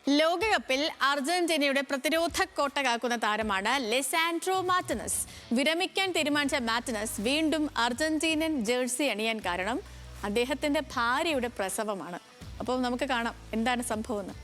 ലോകകപ്പിൽ അർജന്റീനയുടെ പ്രതിരോധ കോട്ട കാക്കുന്ന താരമാണ് ലിസാൻഡ്രോ മാർട്ടിനസ്. വിരമിക്കാൻ തീരുമാനിച്ച മാർട്ടിനസ് വീണ്ടും അർജന്റീനൻ ജേഴ്സി അണിയാൻ കാരണം അദ്ദേഹത്തിന്റെ ഭാര്യയുടെ പ്രസവമാണ്. അപ്പോൾ നമുക്ക് കാണാം എന്താണ് സംഭവം.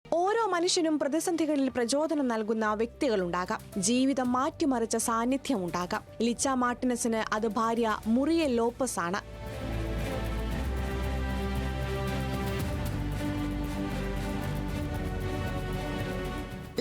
ഓരോ മനുഷ്യനും പ്രതിസന്ധികളിൽ പ്രചോദനം നൽകുന്ന വ്യക്തികളുണ്ടാകാം. ജീവിതം മാറ്റിമറിച്ച സാന്നിധ്യം ഉണ്ടാകാം. ലിച്ച മാർട്ടിനസിന് അത് ഭാര്യ മുറിയൽ ലോപ്പസ് ആണ്.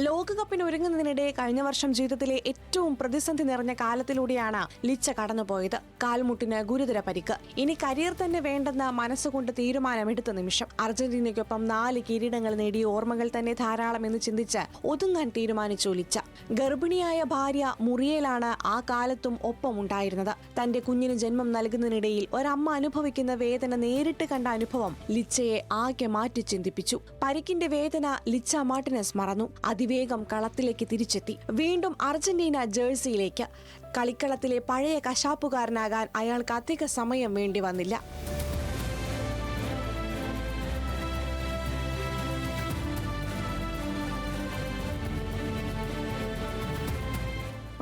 ലോകകപ്പിന് ഒരുങ്ങുന്നതിനിടെ കഴിഞ്ഞ വർഷം ജീവിതത്തിലെ ഏറ്റവും പ്രതിസന്ധി നിറഞ്ഞ കാലത്തിലൂടെയാണ് ലിച്ച കടന്നുപോയത്. കാൽമുട്ടിന് ഗുരുതര പരിക്ക്. ഇനി കരിയർ തന്നെ വേണ്ടെന്ന് മനസ്സുകൊണ്ട് തീരുമാനമെടുത്ത നിമിഷം. അർജന്റീനയ്ക്കൊപ്പം 4 കിരീടങ്ങൾ നേടിയ ഓർമ്മകൾ തന്നെ ധാരാളം എന്ന് ചിന്തിച്ച് ഒതുങ്ങാൻ തീരുമാനിച്ചു ലിച്ച. ഗർഭിണിയായ ഭാര്യ മുറിയലാണ് ആ കാലത്തും ഒപ്പമുണ്ടായിരുന്നത്. തന്റെ കുഞ്ഞിന് ജന്മം നൽകുന്നതിനിടയിൽ ഒരമ്മ അനുഭവിക്കുന്ന വേദന നേരിട്ട് കണ്ട അനുഭവം ലിച്ചയെ ആകെ മാറ്റി ചിന്തിപ്പിച്ചു. പരിക്കിന്റെ വേദന ലിച്ച മാർട്ടിനസ് മറന്നു. വേഗം കളത്തിലേക്ക് തിരിച്ചെത്തി. വീണ്ടും അർജന്റീന ജേഴ്സിയിലേക്ക്. കളിക്കളത്തിലെ പഴയ കശാപ്പുകാരനാകാൻ അയാൾക്ക് അധിക സമയം വേണ്ടി വന്നില്ല.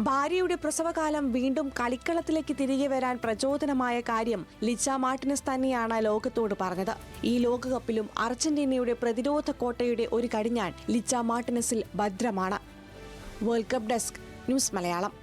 ഭാര്യയുടെ പ്രസവകാലം വീണ്ടും കളിക്കളത്തിലേക്ക് തിരികെ വരാൻ പ്രചോദനമായ കാര്യം ലിച്ച മാർട്ടിനസ് തന്നെയാണ് ലോകത്തോട് പറഞ്ഞത്. ഈ ലോകകപ്പിലും അർജന്റീനയുടെ പ്രതിരോധ കോട്ടയുടെ ഒരു കടിഞ്ഞാൺ ലിച്ച മാർട്ടിനസിൽ ഭദ്രമാണ്. World Cup desk, news Malayalam.